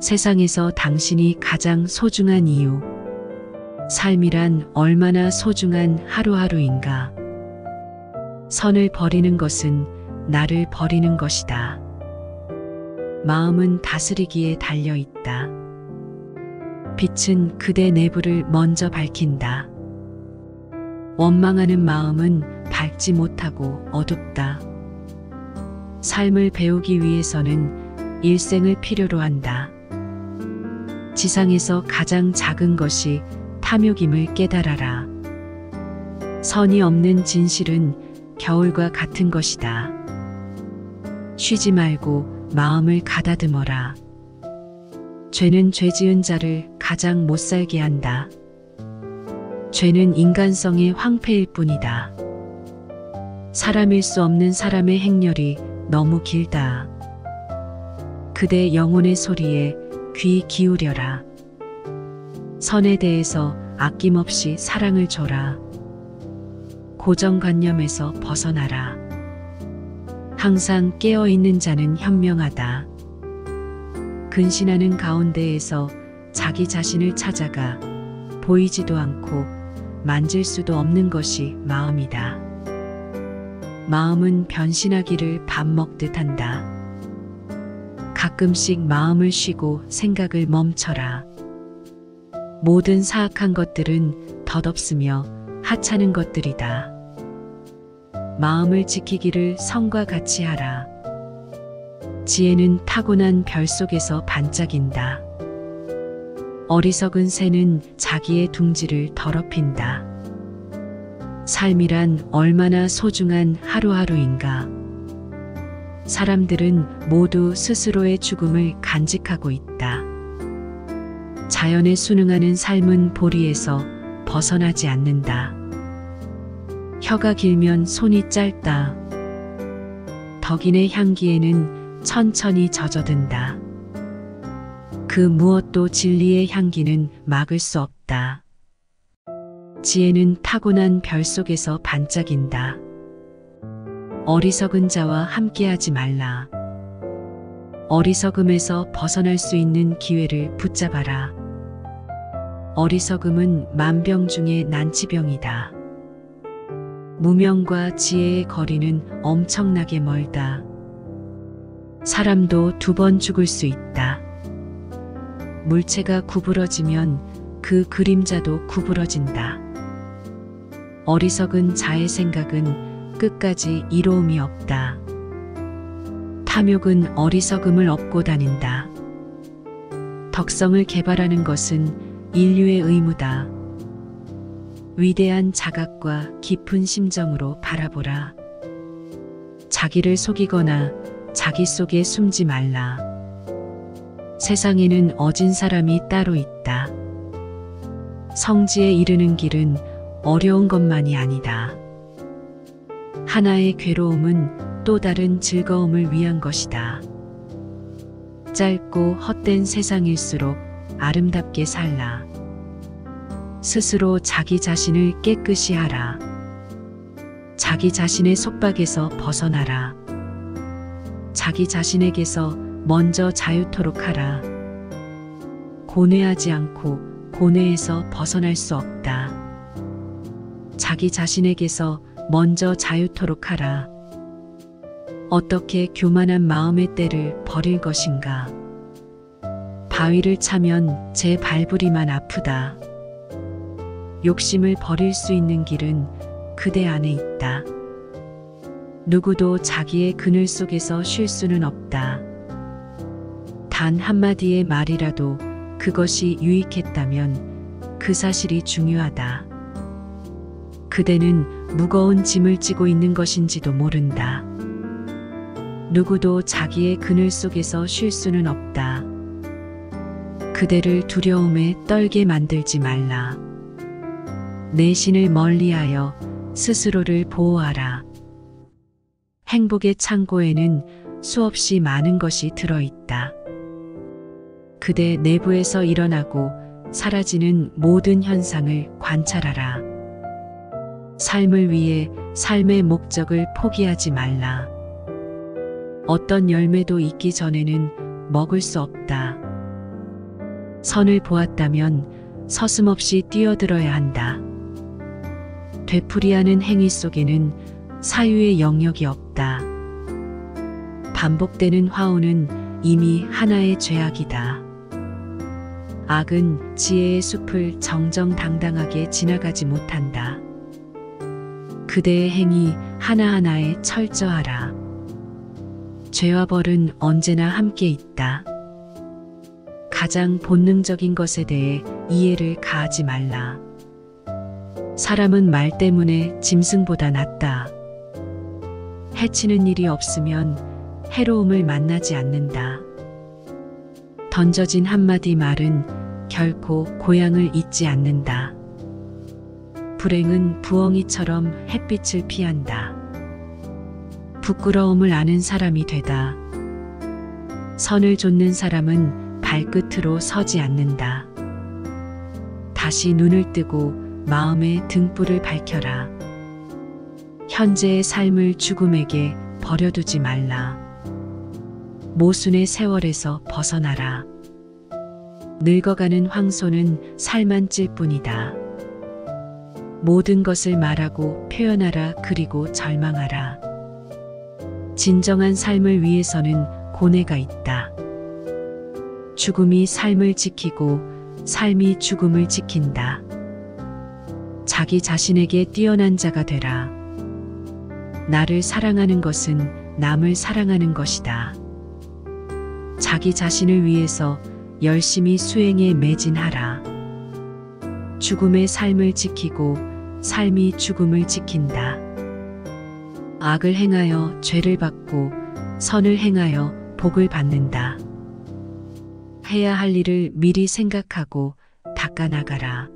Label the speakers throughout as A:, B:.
A: 세상에서 당신이 가장 소중한 이유. 삶이란 얼마나 소중한 하루하루인가. 선을 버리는 것은 나를 버리는 것이다. 마음은 다스리기에 달려 있다. 빛은 그대 내부를 먼저 밝힌다. 원망하는 마음은 밝지 못하고 어둡다. 삶을 배우기 위해서는 일생을 필요로 한다. 지상에서 가장 작은 것이 탐욕임을 깨달아라. 선이 없는 진실은 겨울과 같은 것이다. 쉬지 말고 마음을 가다듬어라. 죄는 죄 지은 자를 가장 못살게 한다. 죄는 인간성의 황폐일 뿐이다. 사람일 수 없는 사람의 행렬이 너무 길다. 그대 영혼의 소리에 귀 기울여라. 선에 대해서 아낌없이 사랑을 줘라. 고정관념에서 벗어나라. 항상 깨어있는 자는 현명하다. 근신하는 가운데에서 자기 자신을 찾아가 보이지도 않고 만질 수도 없는 것이 마음이다. 마음은 변신하기를 밥 먹듯 한다. 가끔씩 마음을 쉬고 생각을 멈춰라. 모든 사악한 것들은 덧없으며 하찮은 것들이다. 마음을 지키기를 성과 같이 하라. 지혜는 타고난 별 속에서 반짝인다. 어리석은 새는 자기의 둥지를 더럽힌다. 삶이란 얼마나 소중한 하루하루인가. 사람들은 모두 스스로의 죽음을 간직하고 있다. 자연에 순응하는 삶은 보리에서 벗어나지 않는다. 혀가 길면 손이 짧다. 덕인의 향기에는 천천히 젖어든다. 그 무엇도 진리의 향기는 막을 수 없다. 지혜는 타고난 별 속에서 반짝인다. 어리석은 자와 함께하지 말라. 어리석음에서 벗어날 수 있는 기회를 붙잡아라. 어리석음은 만병 중에 난치병이다. 무명과 지혜의 거리는 엄청나게 멀다. 사람도 두 번 죽을 수 있다. 물체가 구부러지면 그 그림자도 구부러진다. 어리석은 자의 생각은 끝까지 이로움이 없다. 탐욕은 어리석음을 업고 다닌다. 덕성을 개발하는 것은 인류의 의무다. 위대한 자각과 깊은 심정으로 바라보라. 자기를 속이거나 자기 속에 숨지 말라. 세상에는 어진 사람이 따로 있다. 성지에 이르는 길은 어려운 것만이 아니다. 하나의 괴로움은 또 다른 즐거움을 위한 것이다. 짧고 헛된 세상일수록 아름답게 살라. 스스로 자기 자신을 깨끗이 하라. 자기 자신의 속박에서 벗어나라. 자기 자신에게서 먼저 자유토록 하라. 고뇌하지 않고 고뇌에서 벗어날 수 없다. 자기 자신에게서 먼저 자유토록 하라. 어떻게 교만한 마음의 때를 버릴 것인가? 바위를 차면 제 발부리만 아프다. 욕심을 버릴 수 있는 길은 그대 안에 있다. 누구도 자기의 그늘 속에서 쉴 수는 없다. 단 한마디의 말이라도 그것이 유익했다면 그 사실이 중요하다. 그대는 무거운 짐을 지고 있는 것인지도 모른다. 누구도 자기의 그늘 속에서 쉴 수는 없다. 그대를 두려움에 떨게 만들지 말라. 내신을 멀리하여 스스로를 보호하라. 행복의 창고에는 수없이 많은 것이 들어있다. 그대 내부에서 일어나고 사라지는 모든 현상을 관찰하라. 삶을 위해 삶의 목적을 포기하지 말라. 어떤 열매도 익기 전에는 먹을 수 없다. 선을 보았다면 서슴없이 뛰어들어야 한다. 되풀이하는 행위 속에는 사유의 영역이 없다. 반복되는 화우는 이미 하나의 죄악이다. 악은 지혜의 숲을 정정당당하게 지나가지 못한다. 그대의 행위 하나하나에 철저하라. 죄와 벌은 언제나 함께 있다. 가장 본능적인 것에 대해 이해를 가하지 말라. 사람은 말 때문에 짐승보다 낫다. 해치는 일이 없으면 해로움을 만나지 않는다. 던져진 한마디 말은 결코 고향을 잊지 않는다. 불행은 부엉이처럼 햇빛을 피한다. 부끄러움을 아는 사람이 되다. 선을 좇는 사람은 발끝으로 서지 않는다. 다시 눈을 뜨고 마음의 등불을 밝혀라. 현재의 삶을 죽음에게 버려두지 말라. 모순의 세월에서 벗어나라. 늙어가는 황소는 살만 찔 뿐이다. 모든 것을 말하고 표현하라. 그리고 절망하라. 진정한 삶을 위해서는 고뇌가 있다. 죽음이 삶을 지키고 삶이 죽음을 지킨다. 자기 자신에게 뛰어난 자가 되라. 나를 사랑하는 것은 남을 사랑하는 것이다. 자기 자신을 위해서 열심히 수행에 매진하라. 죽음의 삶을 지키고 삶이 죽음을 지킨다. 악을 행하여 죄를 받고 선을 행하여 복을 받는다. 해야 할 일을 미리 생각하고 닦아나가라.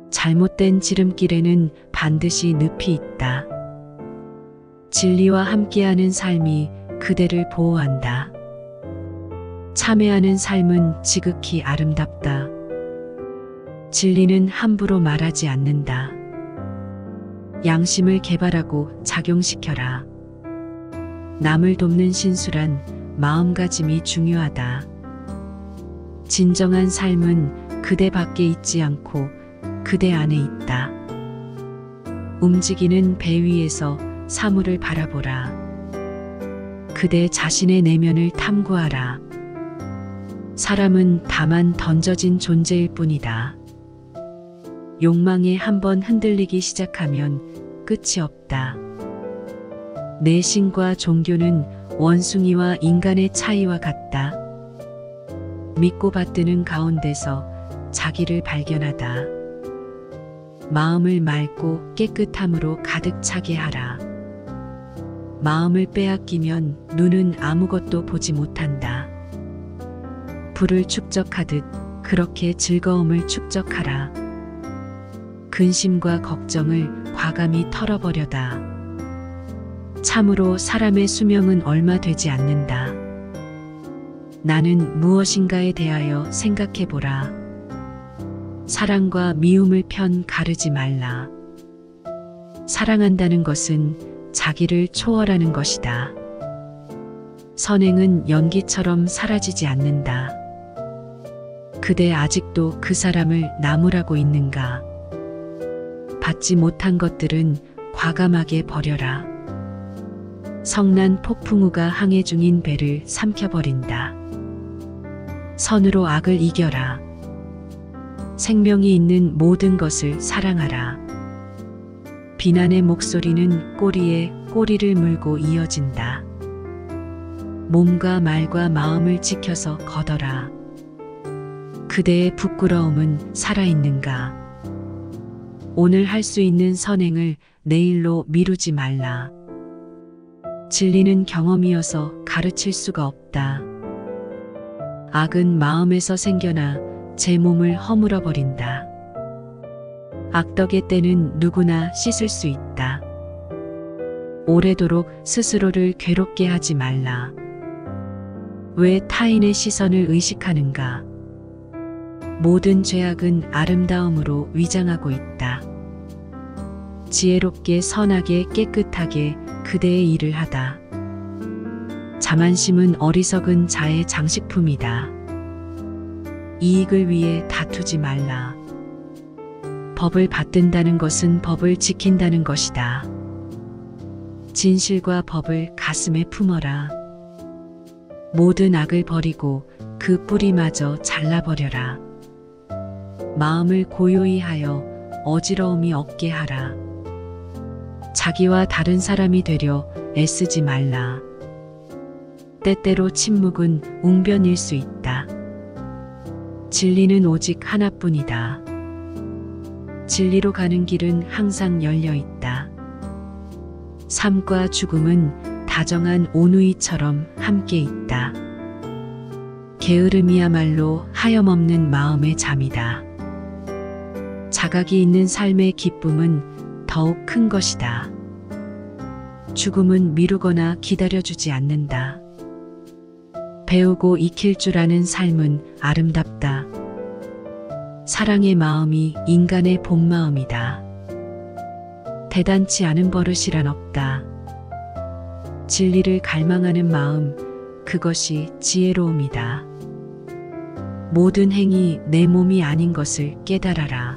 A: 잘못된 지름길에는 반드시 늪이 있다. 진리와 함께하는 삶이 그대를 보호한다. 참회하는 삶은 지극히 아름답다. 진리는 함부로 말하지 않는다. 양심을 개발하고 작용시켜라. 남을 돕는 신술한 마음가짐이 중요하다. 진정한 삶은 그대 밖에 있지 않고 그대 안에 있다. 움직이는 배 위에서 사물을 바라보라. 그대 자신의 내면을 탐구하라. 사람은 다만 던져진 존재일 뿐이다. 욕망에 한번 흔들리기 시작하면 끝이 없다. 내 신과 종교는 원숭이와 인간의 차이와 같다. 믿고 받드는 가운데서 자기를 발견하다. 마음을 맑고 깨끗함으로 가득 차게 하라. 마음을 빼앗기면 눈은 아무것도 보지 못한다. 불을 축적하듯 그렇게 즐거움을 축적하라. 근심과 걱정을 과감히 털어버려다. 참으로 사람의 수명은 얼마 되지 않는다. 나는 무엇인가에 대하여 생각해보라. 사랑과 미움을 편 가르지 말라. 사랑한다는 것은 자기를 초월하는 것이다. 선행은 연기처럼 사라지지 않는다. 그대 아직도 그 사람을 나무라고 있는가? 받지 못한 것들은 과감하게 버려라. 성난 폭풍우가 항해 중인 배를 삼켜버린다. 선으로 악을 이겨라. 생명이 있는 모든 것을 사랑하라. 비난의 목소리는 꼬리에 꼬리를 물고 이어진다. 몸과 말과 마음을 지켜서 걷어라. 그대의 부끄러움은 살아있는가? 오늘 할 수 있는 선행을 내일로 미루지 말라. 진리는 경험이어서 가르칠 수가 없다. 악은 마음에서 생겨나 제 몸을 허물어 버린다. 악덕의 때는 누구나 씻을 수 있다. 오래도록 스스로를 괴롭게 하지 말라. 왜 타인의 시선을 의식하는가? 모든 죄악은 아름다움으로 위장하고 있다. 지혜롭게 선하게 깨끗하게 그대의 일을 하다. 자만심은 어리석은 자의 장식품이다. 이익을 위해 다투지 말라. 법을 받든다는 것은 법을 지킨다는 것이다. 진실과 법을 가슴에 품어라. 모든 악을 버리고 그 뿌리마저 잘라버려라. 마음을 고요히 하여 어지러움이 없게 하라. 자기와 다른 사람이 되려 애쓰지 말라. 때때로 침묵은 웅변일 수 있다. 진리는 오직 하나뿐이다. 진리로 가는 길은 항상 열려 있다. 삶과 죽음은 다정한 온우이처럼 함께 있다. 게으름이야말로 하염없는 마음의 잠이다. 자각이 있는 삶의 기쁨은 더욱 큰 것이다. 죽음은 미루거나 기다려주지 않는다. 배우고 익힐 줄 아는 삶은 아름답다. 사랑의 마음이 인간의 본 마음이다. 대단치 않은 버릇이란 없다. 진리를 갈망하는 마음, 그것이 지혜로움이다. 모든 행위 내 몸이 아닌 것을 깨달아라.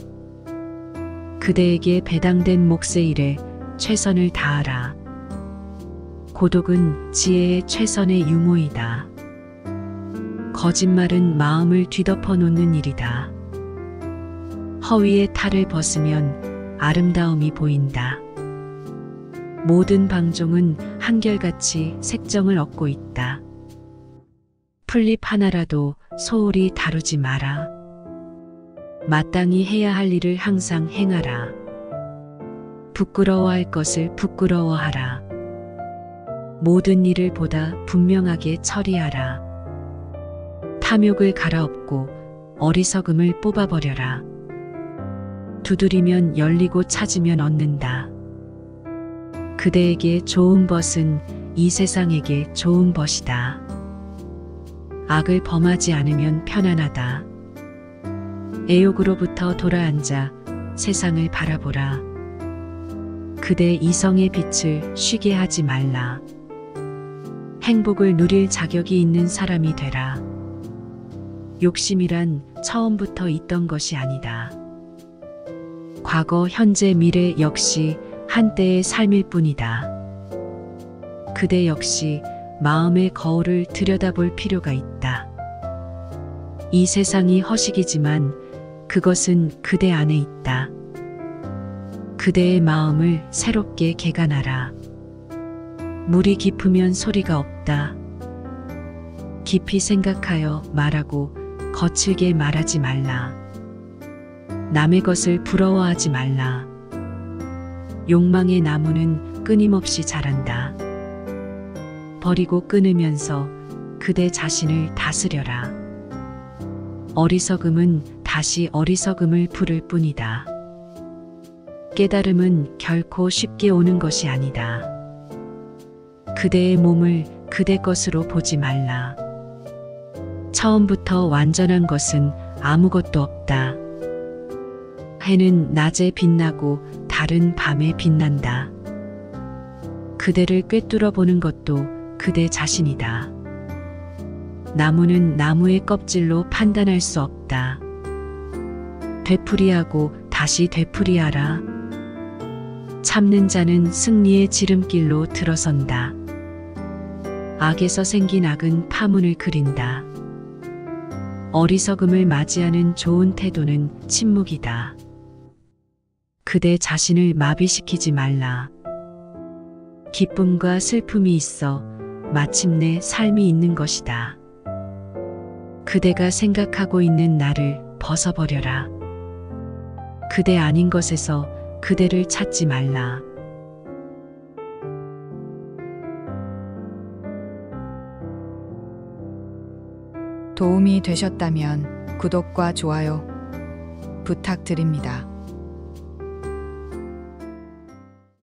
A: 그대에게 배당된 몫의 일에 최선을 다하라. 고독은 지혜의 최선의 유모이다. 거짓말은 마음을 뒤덮어 놓는 일이다. 허위의 탈을 벗으면 아름다움이 보인다. 모든 방종은 한결같이 색정을 얻고 있다. 풀잎 하나라도 소홀히 다루지 마라. 마땅히 해야 할 일을 항상 행하라. 부끄러워할 것을 부끄러워하라. 모든 일을 보다 분명하게 처리하라. 탐욕을 갈아엎고 어리석음을 뽑아버려라. 두드리면 열리고 찾으면 얻는다. 그대에게 좋은 벗은 이 세상에게 좋은 벗이다. 악을 범하지 않으면 편안하다. 애욕으로부터 돌아앉아 세상을 바라보라. 그대 이성의 빛을 쉬게 하지 말라. 행복을 누릴 자격이 있는 사람이 되라. 욕심이란 처음부터 있던 것이 아니다. 과거, 현재, 미래 역시 한때의 삶일 뿐이다. 그대 역시 마음의 거울을 들여다볼 필요가 있다. 이 세상이 허식이지만 그것은 그대 안에 있다. 그대의 마음을 새롭게 개간하라. 물이 깊으면 소리가 없다. 깊이 생각하여 말하고 거칠게 말하지 말라. 남의 것을 부러워하지 말라. 욕망의 나무는 끊임없이 자란다. 버리고 끊으면서 그대 자신을 다스려라. 어리석음은 다시 어리석음을 부를 뿐이다. 깨달음은 결코 쉽게 오는 것이 아니다. 그대의 몸을 그대 것으로 보지 말라. 처음부터 완전한 것은 아무것도 없다. 해는 낮에 빛나고 달은 밤에 빛난다. 그대를 꿰뚫어 보는 것도 그대 자신이다. 나무는 나무의 껍질로 판단할 수 없다. 되풀이하고 다시 되풀이하라. 참는 자는 승리의 지름길로 들어선다. 악에서 생긴 악은 파문을 그린다. 어리석음을 맞이하는 좋은 태도는 침묵이다. 그대 자신을 마비시키지 말라. 기쁨과 슬픔이 있어 마침내 삶이 있는 것이다. 그대가 생각하고 있는 나를 벗어버려라. 그대 아닌 것에서 그대를 찾지 말라.
B: 도움이 되셨다면 구독과 좋아요 부탁드립니다.